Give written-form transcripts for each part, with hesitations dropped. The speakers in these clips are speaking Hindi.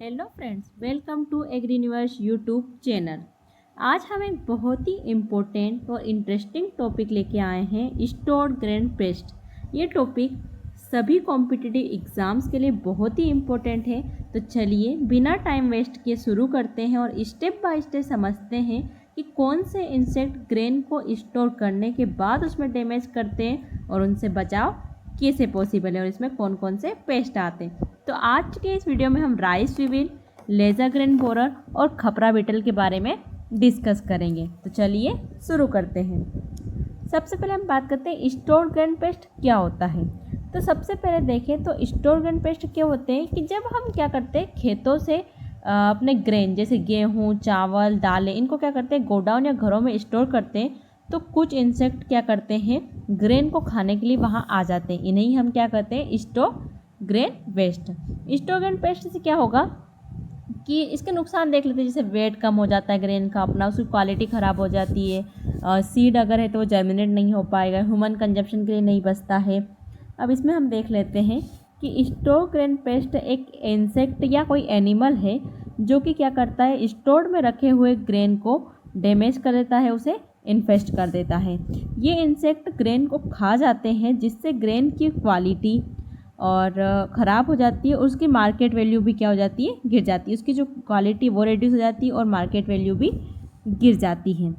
Hello friends, welcome to Agrinuverse YouTube channel. आज हम एक बहुत ही इम्पोर्टेंट और इंटरेस्टिंग टॉपिक लेके आए हैं, स्टोर्ड ग्रेन पेस्ट। ये टॉपिक सभी कॉम्पिटिटिव एग्ज़ाम्स के लिए बहुत ही इम्पोर्टेंट है। तो चलिए बिना टाइम वेस्ट किए शुरू करते हैं और स्टेप बाय स्टेप समझते हैं कि कौन से इंसेक्ट ग्रेन को स्टोर करने के बाद उसमें डैमेज करते हैं और उनसे बचाव कैसे पॉसिबल है और इसमें कौन कौन से पेस्ट आते हैं। तो आज के इस वीडियो में हम rice weevil, lesser grain borer और खपरा बीटल के बारे में डिस्कस करेंगे। तो चलिए शुरू करते हैं। सबसे पहले हम बात करते हैं स्टोर ग्रेन पेस्ट क्या होता है। तो सबसे पहले देखें तो स्टोर ग्रेन पेस्ट क्या होते हैं कि जब हम क्या करते हैं खेतों से अपने ग्रेन जैसे गेहूँ, चावल, दालें, इनको क्या करते हैं गोडाउन या घरों में स्टोर करते हैं। तो कुछ इंसेक्ट क्या करते हैं ग्रेन को खाने के लिए वहाँ आ जाते हैं। इन्हें हम क्या कहते हैं store grain pest. Store grain pest से क्या होगा कि इसके नुकसान देख लेते हैं। जैसे वेट कम हो जाता है ग्रेन का अपना, उसकी क्वालिटी ख़राब हो जाती है। सीड अगर है तो वो जर्मिनेट नहीं हो पाएगा, ह्यूमन कंजप्शन के लिए नहीं बचता है। अब इसमें हम देख लेते हैं कि स्टोर ग्रेन पेस्ट एक इंसेक्ट या कोई एनिमल है जो कि क्या करता है स्टोर में रखे हुए ग्रेन को डैमेज कर देता है, उसे इन्फेस्ट कर देता है। ये इंसेक्ट ग्रेन को खा जाते हैं जिससे ग्रेन की क्वालिटी और ख़राब हो जाती है। उसकी मार्केट वैल्यू भी क्या हो जाती है, गिर जाती है। उसकी जो क्वालिटी वो रिड्यूस हो जाती है और मार्केट वैल्यू भी गिर जाती है।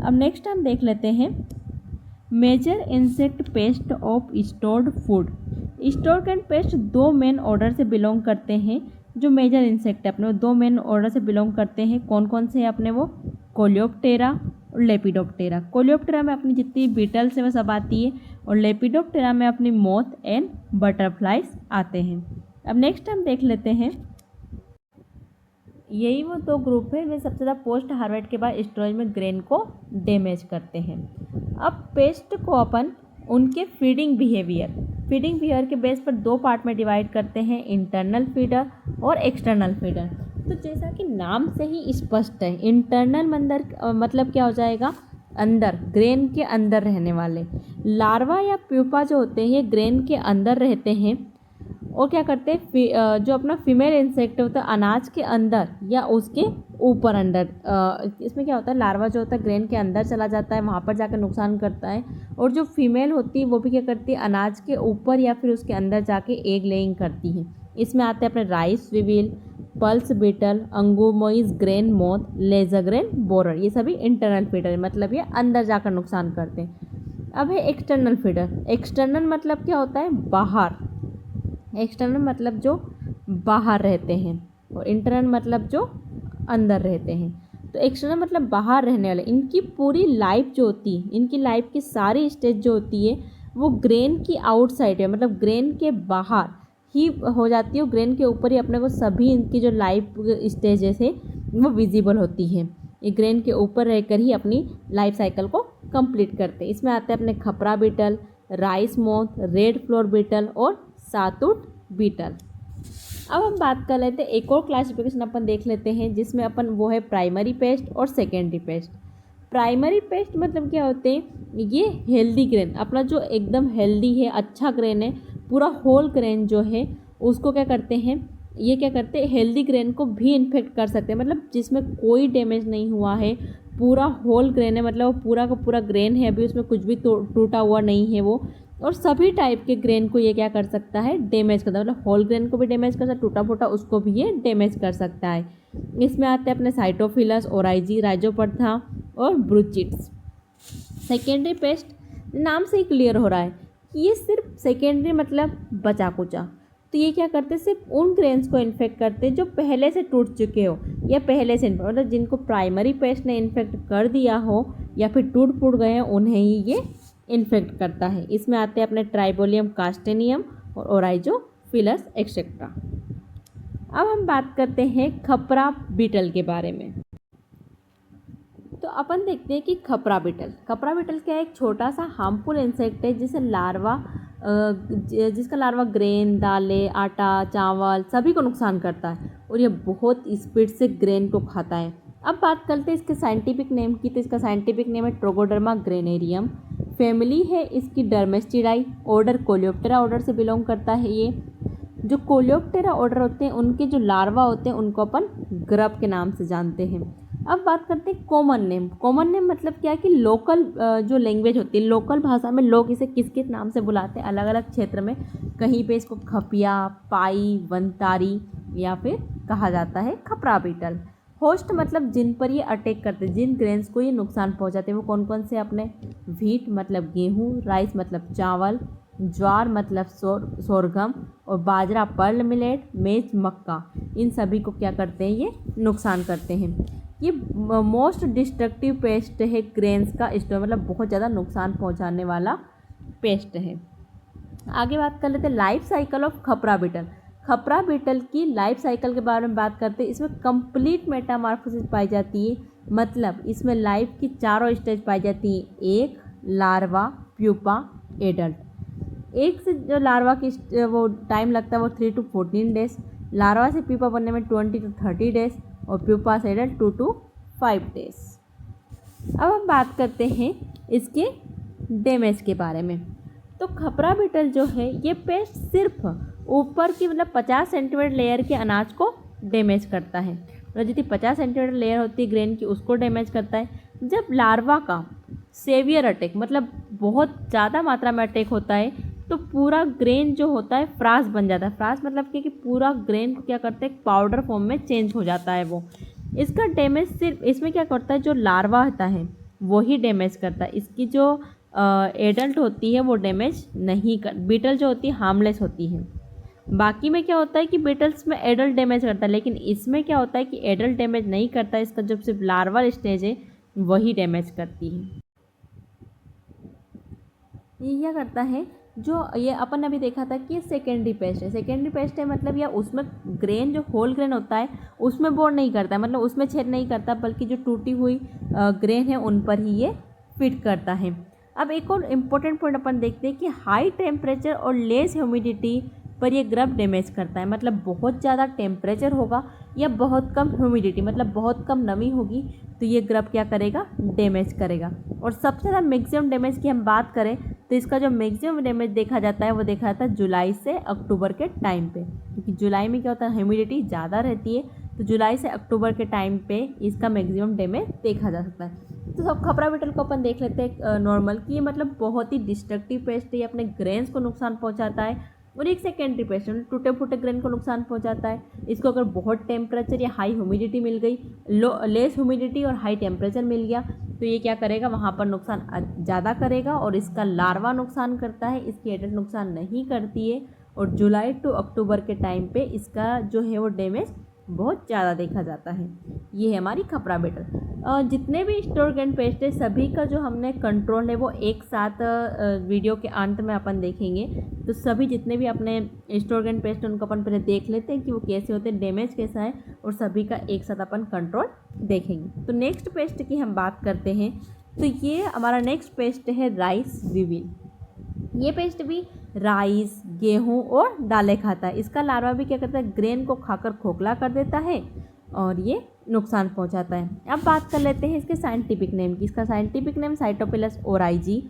अब नेक्स्ट हम देख लेते हैं major insect pest of stored food. Store grain pest दो मेन ऑर्डर से बिलोंग करते हैं। जो मेजर इंसेक्ट है अपने वो दो मेन ऑर्डर से बिलोंग करते हैं। कौन कौन से हैं अपने वो कोलियोप्टेरा और लेपिडोप्टेरा। कोलियोप्टेरा में अपनी जितनी बीटल्स है वो सब आती है और लेपिडोप्टेरा में अपनी मोथ एंड बटरफ्लाइज आते हैं। अब नेक्स्ट हम देख लेते हैं यही वो दो ग्रुप है वे सबसे ज़्यादा पोस्ट हार्वेस्ट के बाद स्टोरेज में ग्रेन को डैमेज करते हैं। अब पेस्ट को अपन उनके फीडिंग बिहेवियर के बेस पर दो पार्ट में डिवाइड करते हैं, इंटरनल फीडर और एक्सटर्नल फीडर। तो जैसा कि नाम से ही स्पष्ट है, इंटरनल मतलब क्या हो जाएगा अंदर, ग्रेन के अंदर रहने वाले। लार्वा या प्यूपा जो होते हैं ये ग्रेन के अंदर रहते हैं और क्या करते हैं जो अपना फीमेल इंसेक्ट होता है अनाज के अंदर या उसके ऊपर अंदर। इसमें क्या होता है लार्वा जो होता है ग्रेन के अंदर चला जाता है, वहाँ पर जाकर नुकसान करता है। और जो फीमेल होती है वो भी क्या करती है अनाज के ऊपर या फिर उसके अंदर जाके एग लेइंग करती है। इसमें आते हैं अपने rice weevil, pulse beetle, Angoumois grain moth, lesser grain borer. ये सभी इंटरनल फीडर मतलब ये अंदर जाकर नुकसान करते हैं। अब है एक्सटर्नल फीडर। एक्सटर्नल मतलब क्या होता है बाहर, एक्सटर्नल मतलब जो बाहर रहते हैं और इंटरनल मतलब जो अंदर रहते हैं। तो एक्सटर्नल मतलब बाहर रहने वाले। इनकी पूरी लाइफ जो होती है, इनकी लाइफ की सारी स्टेज जो होती है वो ग्रेन की आउटसाइड है, मतलब ग्रेन के बाहर ही हो जाती है। ग्रेन के ऊपर ही अपने को सभी इनकी जो लाइफ स्टेजेस है वो विजिबल होती है। ये ग्रेन के ऊपर रहकर ही अपनी लाइफ साइकिल को कंप्लीट करते हैं। इसमें आते हैं अपने khapra beetle, rice moth, red flour beetle और सातुट बीटल। अब हम बात कर लेते हैं एक और क्लासिफिकेशन अपन देख लेते हैं जिसमें अपन वो है प्राइमरी पेस्ट और सेकेंडरी पेस्ट। प्राइमरी पेस्ट मतलब क्या होते हैं ये हेल्दी ग्रेन, अपना जो एकदम हेल्दी है, अच्छा ग्रेन है, पूरा होल ग्रेन जो है उसको क्या करते हैं ये क्या करते हैं हेल्दी ग्रेन को भी इन्फेक्ट कर सकते हैं। मतलब जिसमें कोई डैमेज नहीं हुआ है, पूरा होल ग्रेन है, मतलब वो पूरा का पूरा ग्रेन है, अभी उसमें कुछ भी टूटा हुआ नहीं है वो। और सभी टाइप के ग्रेन को ये क्या कर सकता है डैमेज करता है, मतलब होल ग्रेन को भी डैमेज कर सकता है, टूटा फूटा उसको भी ये डैमेज कर सकता है। इसमें आते हैं अपने साइटोफिलस, ओराइजी, राइजोपर्था और ब्रूचिड्स। सेकेंडरी पेस्ट नाम से ही क्लियर हो रहा है कि ये सिर्फ सेकेंडरी मतलब बचा कुचा। तो ये क्या करते हैं सिर्फ उन ग्रेन्स को इन्फेक्ट करते हैं जो पहले से टूट चुके हो या पहले से मतलब जिनको प्राइमरी पेस्ट ने इन्फेक्ट कर दिया हो या फिर टूट फूट गए हैं उन्हें ही ये इन्फेक्ट करता है। इसमें आते हैं अपने ट्राइबोलियम कास्टेनियम और ओराइजोफिलस एक्सेट्रा। अब हम बात करते हैं खपरा बीटल के बारे में। तो अपन देखते हैं कि खपरा बीटल क्या है, एक छोटा सा हार्मफुल इंसेक्ट है जिसका लार्वा ग्रेन, दालें, आटा, चावल सभी को नुकसान करता है और ये बहुत स्पीड से ग्रेन को खाता है। अब बात करते हैं इसके साइंटिफिक नेम की। तो इसका साइंटिफिक नेम है ट्रोगोडर्मा ग्रेनेरियम। फैमिली है इसकी डर्मेस्टिडाई, ऑर्डर कोलियोप्टेरा ऑर्डर से बिलोंग करता है ये। जो कोलियोप्टेरा ऑर्डर होते हैं उनके जो लार्वा होते हैं उनको अपन ग्रब के नाम से जानते हैं। अब बात करते हैं कॉमन नेम। कॉमन नेम मतलब क्या है कि लोकल जो लैंग्वेज होती है, लोकल भाषा में लोग इसे किस किस नाम से बुलाते हैं अलग अलग क्षेत्र में। कहीं पे इसको खपिया, पाई, वंतारी या फिर कहा जाता है खपरा बीटल। होस्ट मतलब जिन पर ये अटैक करते हैं, जिन ग्रेन्स को ये नुकसान पहुंचाते हैं वो कौन कौन से अपने, व्हीट मतलब गेहूँ, राइस मतलब चावल, ज्वार मतलब सोरगम और बाजरा पर्ल मिलेट, मेज मक्का, इन सभी को क्या करते हैं ये नुकसान करते हैं। ये मोस्ट डिस्ट्रक्टिव पेस्ट है ग्रेन्स का स्टोर, मतलब बहुत ज़्यादा नुकसान पहुंचाने वाला पेस्ट है। आगे बात कर लेते हैं लाइफ साइकिल ऑफ खपरा बीटल। खपरा बीटल की लाइफ साइकिल के बारे में बात करते हैं। इसमें कंप्लीट मेटामॉर्फोसिस पाई जाती है, मतलब इसमें लाइफ की चारों स्टेज पाई जाती हैं, एक लार्वा, प्यूपा, एडल्ट। एक से जो लार्वा की वो टाइम लगता है वो 3 to 14 डेज, लार्वा से प्यूपा बनने में 20 to 30 डेज और प्यूपा से एडल्ट 2 to 5 डेज। अब हम बात करते हैं इसके डैमेज के बारे में। तो खपरा बीटल जो है ये पेस्ट सिर्फ ऊपर की मतलब 50 सेंटीमीटर लेयर के अनाज को डैमेज करता है, मतलब जितनी 50 सेंटीमीटर लेयर होती है ग्रेन की उसको डैमेज करता है। जब लार्वा का सेवियर अटैक मतलब बहुत ज़्यादा मात्रा में अटैक होता है तो पूरा ग्रेन जो होता है फ्रास बन जाता है। फ्रास मतलब कि पूरा ग्रेन को क्या करते हैं पाउडर फॉर्म में चेंज हो जाता है वो। इसका डैमेज सिर्फ इसमें क्या करता है जो लार्वा होता है वही डैमेज करता है, इसकी जो एडल्ट होती है वो डैमेज नहीं कर, बीटल जो होती है हार्मलेस होती है। बाकी में क्या होता है कि बीटल्स में एडल्ट डैमेज करता है, लेकिन इसमें क्या होता है कि एडल्ट डैमेज नहीं करता, इसका जो सिर्फ लार्वल स्टेज है वही डैमेज करती है। ये क्या करता है जो ये अपन अभी देखा था कि सेकेंडरी पेस्ट है। सेकेंडरी पेस्ट है मतलब या उसमें ग्रेन जो होल ग्रेन होता है उसमें बोर नहीं करता है, मतलब उसमें छेद नहीं करता, बल्कि जो टूटी हुई ग्रेन है उन पर ही ये फिट करता है। अब एक और इम्पोर्टेंट पॉइंट अपन देखते हैं कि हाई टेम्परेचर और लेस ह्यूमिडिटी पर ये ग्रब डैमेज करता है, मतलब बहुत ज़्यादा टेम्परेचर होगा या बहुत कम ह्यूमिडिटी मतलब बहुत कम नमी होगी तो ये ग्रब क्या करेगा डैमेज करेगा। और सबसे ज़्यादा मैक्सिमम डैमेज की हम बात करें तो इसका जो मैक्सिमम डैमेज देखा जाता है वो देखा जाता है जुलाई से अक्टूबर के टाइम पे, क्योंकि जुलाई में क्या होता है ह्यूमिडिटी ज़्यादा रहती है, तो जुलाई से अक्टूबर के टाइम पे इसका मैक्सिमम डैमेज देखा जा सकता है। तो सब खपरा बीटल को अपन देख लेते हैं नॉर्मल कि ये मतलब बहुत ही डिस्ट्रक्टिव पेस्ट है, ये अपने ग्रेन्स को नुकसान पहुंचाता है। और एक सेकेंडरी पेस्ट है, टूटे फूटे ग्रेन को नुकसान पहुंचाता है। इसको अगर बहुत टेम्परेचर या हाई ह्यूमिडिटी मिल गई, लेस ह्यूमिडिटी और हाई टेम्परेचर मिल गया तो ये क्या करेगा वहाँ पर नुकसान ज़्यादा करेगा और इसका लार्वा नुकसान करता है, इसकी एडल्ट नुकसान नहीं करती है। और जुलाई टू अक्टूबर के टाइम पे इसका जो है वो डैमेज बहुत ज़्यादा देखा जाता है। ये है हमारी खपरा बीटल। जितने भी स्टोर ग्रेन पेस्ट है सभी का जो हमने कंट्रोल है वो एक साथ वीडियो के अंत में अपन देखेंगे। तो सभी जितने भी अपने स्टोर ग्रेन पेस्ट उनको अपन पहले देख लेते हैं कि वो कैसे होते हैं, डैमेज कैसा है, और सभी का एक साथ अपन कंट्रोल देखेंगे। तो नेक्स्ट पेस्ट की हम बात करते हैं। तो ये हमारा नेक्स्ट पेस्ट है राइस विविल। ये पेस्ट भी राइस, गेहूँ और दालें खाता है। इसका लार्वा भी क्या करता है ग्रेन को खाकर खोखला कर देता है और ये नुकसान पहुंचाता है। अब बात कर लेते हैं इसके साइंटिफिक नेम की। इसका साइंटिफिक नेम साइटोपिलस ओराइजी,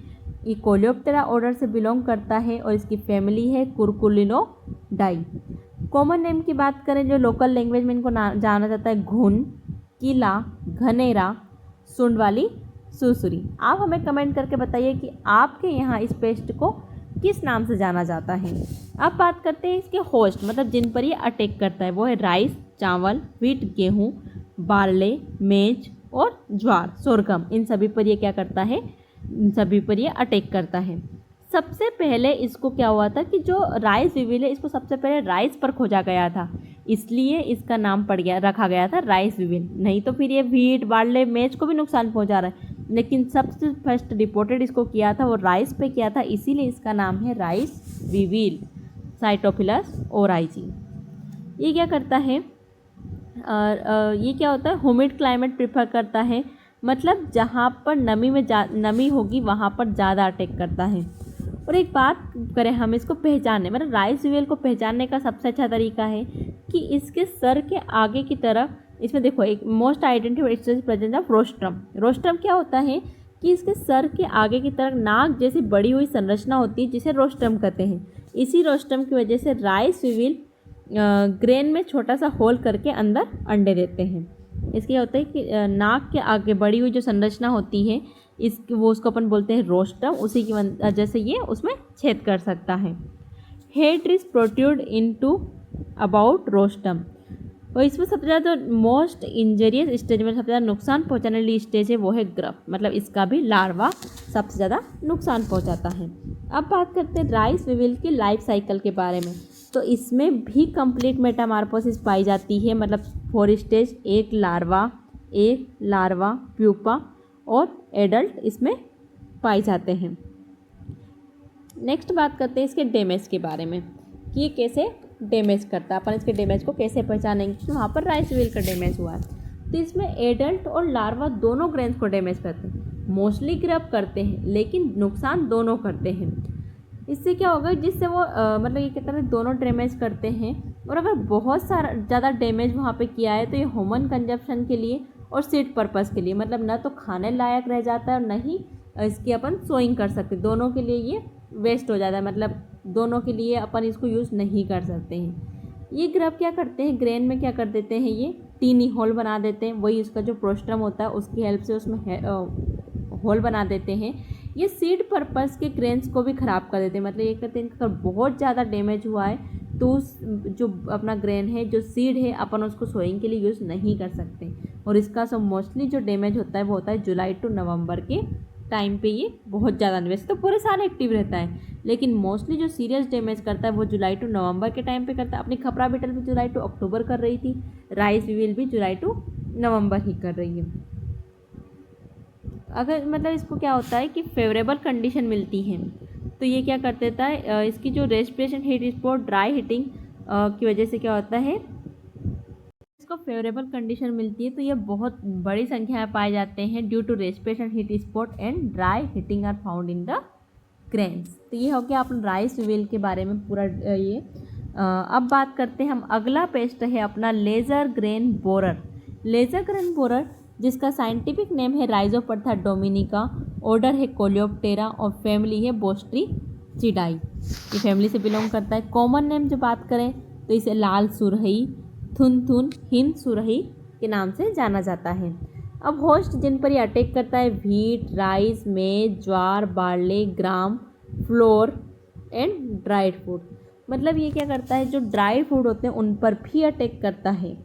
ये कोलियोप्टेरा ऑर्डर से बिलोंग करता है और इसकी फैमिली है कुरकुलिनोडाई। कॉमन नेम की बात करें जो लोकल लैंग्वेज में इनको जाना जाता है घुन, किला, घनेरा, सुंड वाली सुसुरी। आप हमें कमेंट करके बताइए कि आपके यहाँ इस पेस्ट को किस नाम से जाना जाता है। अब बात करते हैं इसके होस्ट मतलब जिन पर ये अटैक करता है, वो है राइस, चावल, व्हीट, गेहूँ, बार्ले, मेज और ज्वार, सोरगम, इन सभी पर ये क्या करता है, इन सभी पर ये अटैक करता है। सबसे पहले इसको क्या हुआ था कि जो राइस विविल है इसको सबसे पहले राइस पर खोजा गया था, इसलिए इसका नाम पड़ गया, रखा गया था राइस विविल। नहीं तो फिर ये व्हीट, बार्ले, मेज को भी नुकसान पहुंचा रहा है, लेकिन सबसे फर्स्ट रिपोर्टेड इसको किया था वो राइस पे किया था, इसीलिए इसका नाम है राइस विविल, साइटोपिलस ओराइजी। ये क्या करता है, ये क्या होता है ह्यूमिड क्लाइमेट प्रेफर करता है, मतलब जहाँ पर नमी होगी वहाँ पर ज़्यादा अटैक करता है। और एक बात करें हम इसको पहचानने, मतलब राइस विविल को पहचानने का सबसे अच्छा तरीका है कि इसके सर के आगे की तरफ इसमें देखो एक most identified presence of rostrum. Rostrum क्या होता है कि इसके सर के आगे की तरफ नाक जैसी बड़ी हुई संरचना होती है जिसे रोस्ट्रम कहते हैं। इसी रोस्ट्रम की वजह से राइस विविल ग्रेन में छोटा सा होल करके अंदर अंडे देते हैं। इसके होता है कि नाक के आगे बड़ी हुई जो संरचना होती है वो उसको अपन बोलते हैं रोस्ट्रम, उसी की वजह से ये उसमें छेद कर सकता है। Head is protrude into about rostrum, और इसमें सबसे ज़्यादा मोस्ट इंजरियस स्टेज में सबसे ज़्यादा नुकसान पहुंचाने वाली स्टेज है वो है ग्रब, मतलब इसका भी लार्वा सबसे ज़्यादा नुकसान पहुंचाता है। अब बात करते हैं राइस विविल की लाइफ साइकिल के बारे में। तो इसमें भी कंप्लीट मेटामॉर्फोसिस पाई जाती है, मतलब 4 स्टेज, एक लार्वा, प्यूपा और एडल्ट इसमें पाए जाते हैं। नेक्स्ट बात करते हैं इसके डैमेज के बारे में कि ये कैसे डैमेज करता है, अपन इसके डैमेज को कैसे पहचानेंगे कि वहाँ पर राइस विविल का डैमेज हुआ है। तो इसमें एडल्ट और लार्वा दोनों ग्रेन्स को डैमेज करते हैं। मोस्टली ग्रब करते हैं लेकिन नुकसान दोनों करते हैं। इससे क्या होगा, जिससे वो मतलब ये कहते हैं दोनों डैमेज करते हैं। और अगर बहुत सारा ज़्यादा डैमेज वहाँ पे किया है तो ये ह्यूमन कंजप्शन के लिए और सीड पर्पस के लिए, मतलब ना तो खाने लायक रह जाता है और ना ही इसकी अपन सोइंग कर सकते, दोनों के लिए ये वेस्ट हो जाता है, मतलब दोनों के लिए अपन इसको यूज़ नहीं कर सकते हैं। ये ग्रब क्या करते हैं, ग्रेन में क्या कर देते हैं, ये टीनी होल बना देते हैं, वही उसका जो प्रोस्ट्रम होता है उसकी हेल्प से उसमें होल बना देते हैं। ये सीड पर्पस के ग्रेन्स को भी ख़राब कर देते हैं, मतलब ये कहते हैं अगर बहुत ज़्यादा डैमेज हुआ है तो उस जो अपना ग्रेन है, जो सीड है, अपन उसको सोइंग के लिए यूज़ नहीं कर सकते। और इसका सब मोस्टली जो डैमेज होता है वो होता है जुलाई टू नवंबर के टाइम पे। ये बहुत ज़्यादा, वैसे तो पूरे साल एक्टिव रहता है लेकिन मोस्टली जो सीरियस डैमेज करता है वो जुलाई टू नवंबर के टाइम पे करता है। अपनी खपरा बीटल भी जुलाई टू अक्टूबर कर रही थी, राइस विविल भी जुलाई टू नवंबर ही कर रही है। अगर मतलब इसको क्या होता है कि फेवरेबल कंडीशन मिलती है तो ये क्या कर देता है, इसकी जो respiration heat spot dry heating की वजह से क्या होता है, इसको फेवरेबल कंडीशन मिलती है तो ये बहुत बड़ी संख्या में पाए जाते हैं। Due to respiration heat spot and dry heating are found in the grains. तो ये हो गया अपन राइस विविल के बारे में पूरा ये। अब बात करते हैं हम, अगला पेस्ट है अपना laser grain borer. Laser grain borer जिसका साइंटिफिक नेम है राइजोपरथा डोमिनिका, ऑर्डर है कोलियोप्टेरा और फैमिली है बोस्ट्रीचिडाई, ये फैमिली से बिलोंग करता है। कॉमन नेम जो बात करें तो इसे लाल सुरही, थुनथुन, हिंद सुरही के नाम से जाना जाता है। अब होस्ट जिन पर ये अटैक करता है wheat, rice, maize, jowar, barley, gram, flour and dried food, मतलब ये क्या करता है, जो ड्राई फूड होते हैं उन पर भी अटैक करता है।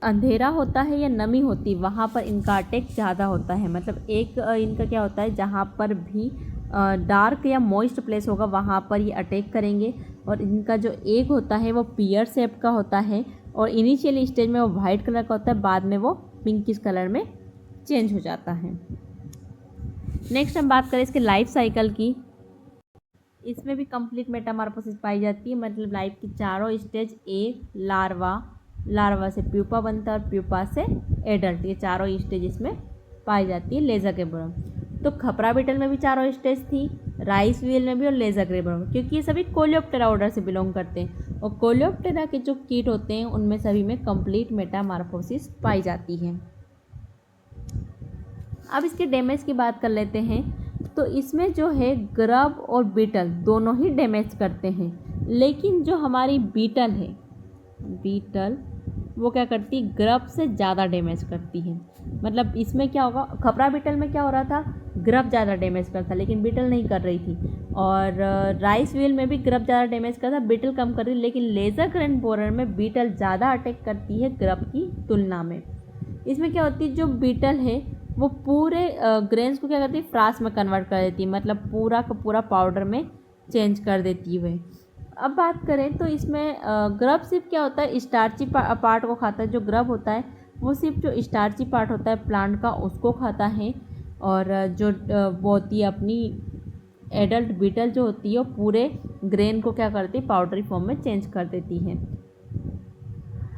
अंधेरा होता है या नमी होती वहाँ पर इनका अटैक ज़्यादा होता है, मतलब एक इनका क्या होता है, जहाँ पर भी डार्क या मॉइस्ट प्लेस होगा वहाँ पर ये अटैक करेंगे। और इनका जो एग होता है वो पियर शेप का होता है और इनिशियल स्टेज में वो वाइट कलर का होता है, बाद में वो पिंकिश कलर में चेंज हो जाता है। नेक्स्ट हम बात करें इसके लाइफ साइकिल की। इसमें भी कंप्लीट मेटामॉर्फोसिस पाई जाती है, मतलब लाइफ की चारों स्टेज, एक लार्वा से प्यूपा बनता है और प्यूपा से एडल्ट, ये चारों स्टेज इसमें पाई जाती है लेज़र ग्रेन बोरर। तो खपरा बीटल में भी चारों स्टेज थी, राइस विविल में भी और लेज़र ग्रेन बोरर, क्योंकि ये सभी कोलियोप्टेरा ऑर्डर से बिलोंग करते हैं और कोलियोप्टेरा के जो कीट होते हैं उनमें सभी में कंप्लीट मेटामॉर्फोसिस पाई जाती है। अब इसके डैमेज की बात कर लेते हैं। तो इसमें जो है ग्रब और बीटल दोनों ही डैमेज करते हैं, लेकिन जो हमारी बीटल है, बीटल वो क्या करती है, ग्रब से ज़्यादा डैमेज करती है। मतलब इसमें क्या होगा, खपरा बीटल में क्या हो रहा था, ग्रब ज़्यादा डैमेज करता लेकिन बीटल नहीं कर रही थी। और राइस विविल में भी ग्रब ज़्यादा डैमेज करता, बीटल कम कर रही, लेकिन लेज़र ग्रेन बोरर में बीटल ज़्यादा अटैक करती है ग्रब की तुलना में। इसमें क्या होती है, जो बीटल है वो पूरे ग्रेन्स को क्या करती है, फ्रास में कन्वर्ट कर देती है, मतलब पूरा का पूरा पाउडर में चेंज कर देती है। अब बात करें तो इसमें ग्रब सिर्फ क्या होता है, स्टार्ची पार्ट को खाता है। जो ग्रब होता है वो सिर्फ जो स्टार्ची पार्ट होता है प्लांट का उसको खाता है, और जो वो होती है अपनी एडल्ट बीटल जो होती है वो पूरे ग्रेन को क्या करती है, पाउडरी फॉर्म में चेंज कर देती है।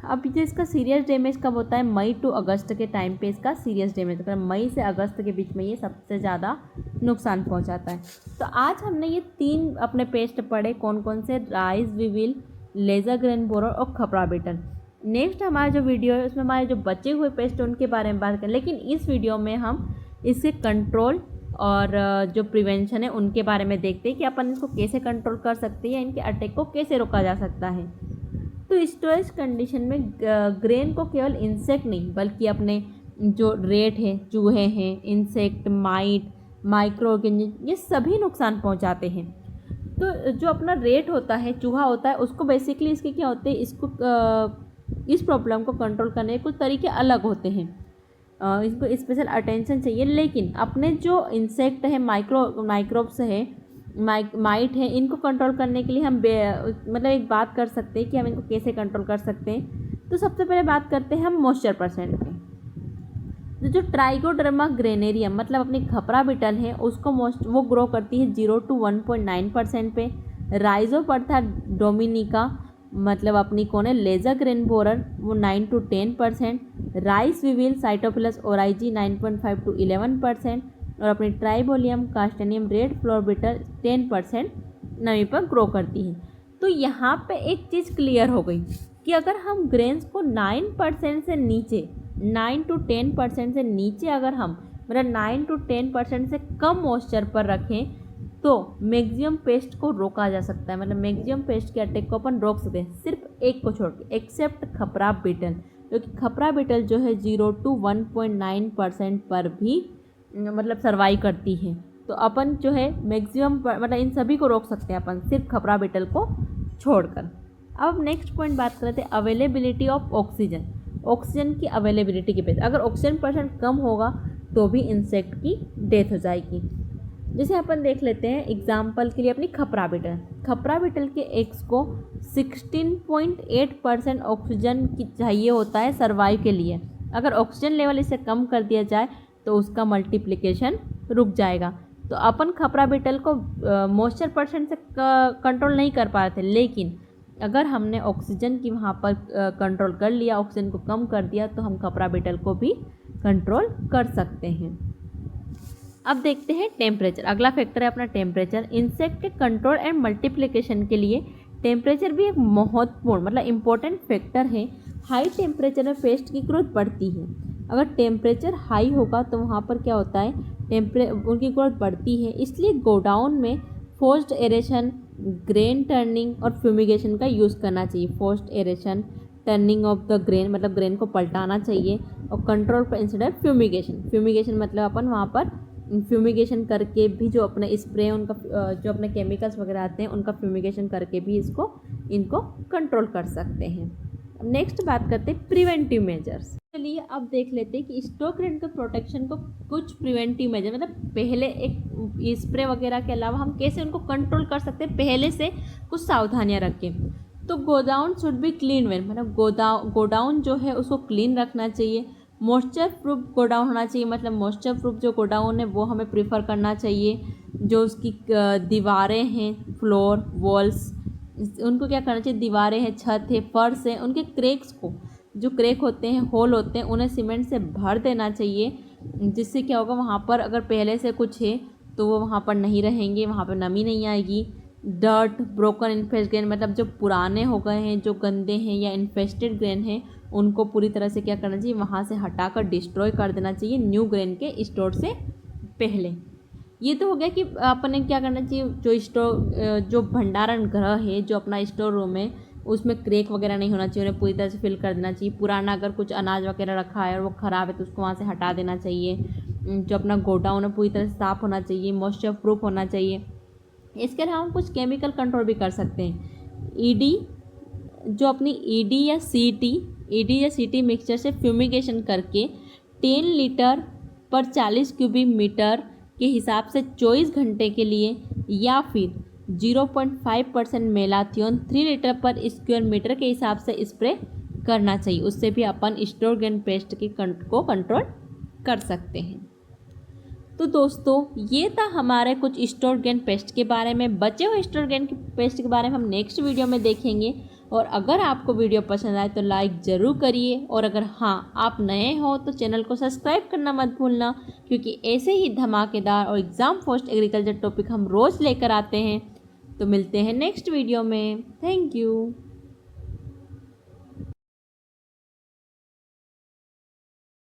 अब जो इसका सीरियस डैमेज कब होता है, मई टू अगस्त के टाइम पे इसका सीरियस डैमेज होता है, मई से अगस्त के बीच में ये सबसे ज़्यादा नुकसान पहुंचाता है। तो आज हमने ये 3 अपने पेस्ट पढ़े, कौन कौन से, rice weevil, laser grain borer और खपरा बीटल। नेक्स्ट हमारा जो वीडियो है उसमें हमारे जो बचे हुए पेस्ट उनके बारे में बात करें, लेकिन इस वीडियो में हम इसके कंट्रोल और जो प्रिवेंशन है उनके बारे में देखते हैं कि अपन इसको कैसे कंट्रोल कर सकते हैं या इनके अटैक को कैसे रोका जा सकता है। तो स्टोरेज कंडीशन में ग्रेन को केवल इंसेक्ट नहीं बल्कि अपने जो रेट है, चूहे हैं, इंसेक्ट, माइट, माइक्रो ऑर्गेनिज्म, ये सभी नुकसान पहुंचाते हैं। तो जो अपना रेट होता है, चूहा होता है, उसको बेसिकली इसके क्या होते हैं, इसको इस प्रॉब्लम को कंट्रोल करने के कुछ तरीके अलग होते हैं, इसको स्पेशल अटेंशन चाहिए। लेकिन अपने जो इंसेक्ट है, माइक्रोब्स है, माइट है, इनको कंट्रोल करने के लिए हम मतलब एक बात कर सकते हैं कि हम इनको कैसे कंट्रोल कर सकते हैं। तो सबसे पहले बात करते हैं हम मॉइस्चर परसेंट पे। तो जो ट्राइकोडर्मा ग्रेनेरियम मतलब अपनी खपरा बिटल है उसको वो ग्रो करती है 0 to 1.9% पे। राइजोपरथा डोमिनिका मतलब अपनी कौन है, लेजर ग्रेन बोरर, वो 9 to 10%। Rice weevil Sitophilus oryzae 9.5 to 11%। और अपनी Tribolium castaneum red flour beetle 10% नमी पर ग्रो करती है। तो यहाँ पे एक चीज़ क्लियर हो गई कि अगर हम ग्रेन्स को 9% से नीचे, 9 to 10% से नीचे अगर हम मतलब 9 to 10% से कम मॉइस्चर पर रखें तो मैक्सिमम पेस्ट को रोका जा सकता है। मतलब मैक्सिमम पेस्ट के अटैक को अपन रोक सकते हैं, सिर्फ एक को छोड़ के, एक्सेप्ट खपरा बिटल, क्योंकि खपरा बिटल जो है 0 to 1.9% पर भी मतलब सर्वाइव करती है। तो अपन जो है मैक्सिमम मतलब इन सभी को रोक सकते हैं अपन, सिर्फ खपरा बिटल को छोड़कर। अब नेक्स्ट पॉइंट बात करते हैं अवेलेबिलिटी ऑफ ऑक्सीजन। ऑक्सीजन की अवेलेबिलिटी के बेस, अगर ऑक्सीजन परसेंट कम होगा तो भी इंसेक्ट की डेथ हो जाएगी। जैसे अपन देख लेते हैं एग्जाम्पल के लिए अपनी खपरा बिटल। खपरा बिटल के एग्स को 16.8% ऑक्सीजन की चाहिए होता है सर्वाइव के लिए। अगर ऑक्सीजन लेवल इसे कम कर दिया जाए तो उसका मल्टीप्लिकेशन रुक जाएगा। तो अपन खपरा बिटल को मॉइस्चर परसेंट से कंट्रोल नहीं कर पा रहे थे, लेकिन अगर हमने ऑक्सीजन की वहाँ पर कंट्रोल कर लिया, ऑक्सीजन को कम कर दिया, तो हम खपरा बिटल को भी कंट्रोल कर सकते हैं। अब देखते हैं टेम्परेचर। अगला फैक्टर है अपना टेम्परेचर। इंसेक्ट के कंट्रोल एंड मल्टीप्लिकेशन के लिए टेम्परेचर भी एक महत्वपूर्ण मतलब इम्पोर्टेंट फैक्टर है। हाई टेम्परेचर में पेस्ट की ग्रोथ बढ़ती है। अगर टेम्परेचर हाई होगा तो वहाँ पर क्या होता है, उनकी ग्रोथ बढ़ती है। इसलिए गोडाउन में फोर्स्ड एरेशन, ग्रेन टर्निंग और फ्यूमिगेशन का यूज़ करना चाहिए। Forced aeration, turning of the grain मतलब ग्रेन को पलटाना चाहिए, और कंट्रोल पर इंस्टेड ऑफ फ्यूमिगेशन। फ्यूमिगेशन मतलब अपन वहाँ पर फ्यूमिगेशन करके भी जो अपने स्प्रे उनका जो अपने केमिकल्स वगैरह आते हैं उनका फ्यूमिगेशन करके भी इनको कंट्रोल कर सकते हैं। नेक्स्ट बात करते हैं प्रिवेंटिव मेजर्स। चलिए अब देख लेते हैं कि स्टोक रेट के प्रोटेक्शन को कुछ प्रिवेंटिव मेजर मतलब पहले एक स्प्रे वगैरह के अलावा हम कैसे उनको कंट्रोल कर सकते हैं, पहले से कुछ सावधानियां रखें। तो godown should be clean when मतलब गोडाउन जो है उसको क्लीन रखना चाहिए। मॉइस्चर प्रूफ गोडाउन होना चाहिए, मतलब मॉइस्चर प्रूफ जो गोडाउन है वो हमें प्रीफर करना चाहिए। जो उसकी दीवारें हैं, फ्लोर, वॉल्स, उनको क्या करना चाहिए, दीवारें हैं, छत है, फर्श है, उनके क्रैक्स को, जो क्रैक होते हैं, होल होते हैं, उन्हें सीमेंट से भर देना चाहिए। जिससे क्या होगा, वहाँ पर अगर पहले से कुछ है तो वो वहाँ पर नहीं रहेंगे, वहाँ पर नमी नहीं आएगी। डर्ट, ब्रोकन, इन्फेस्ट ग्रेन मतलब जो पुराने हो गए हैं, जो गंदे हैं या इन्फेस्टेड ग्रेन हैं, उनको पूरी तरह से क्या करना चाहिए, वहाँ से हटाकर डिस्ट्रॉय कर देना चाहिए न्यू ग्रेन के स्टोर से पहले। ये तो हो गया कि अपने क्या करना चाहिए, जो भंडारण गृह है, जो अपना स्टोर रूम है, उसमें क्रैक वगैरह नहीं होना चाहिए, उन्हें पूरी तरह से फिल कर देना चाहिए। पुराना अगर कुछ अनाज वगैरह रखा है और वो ख़राब है तो उसको वहाँ से हटा देना चाहिए। जो अपना गोडाउन है पूरी तरह से साफ़ होना चाहिए, मॉइस्चर प्रूफ होना चाहिए। इसके अलावा हम कुछ केमिकल कंट्रोल भी कर सकते हैं। जो अपनी ईडी या सीटी मिक्सचर से फ्यूमिगेशन करके 10 लीटर पर 40 क्यूबिक मीटर के हिसाब से 24 घंटे के लिए, या फिर 0.5% मेलाथियोन 3 लीटर पर स्क्वायर मीटर के हिसाब से स्प्रे करना चाहिए। उससे भी अपन स्टोर ग्रेन पेस्ट को कंट्रोल कर सकते हैं। तो दोस्तों ये था हमारे कुछ स्टोर ग्रेन पेस्ट के बारे में। बचे हुए स्टोर ग्रेन पेस्ट के बारे में हम नेक्स्ट वीडियो में देखेंगे। और अगर आपको वीडियो पसंद आए तो लाइक ज़रूर करिए, और अगर हाँ आप नए हो तो चैनल को सब्सक्राइब करना मत भूलना, क्योंकि ऐसे ही धमाकेदार और एग्ज़ाम फर्स्ट एग्रीकल्चर टॉपिक हम रोज़ लेकर आते हैं। तो मिलते हैं नेक्स्ट वीडियो में। Thank you.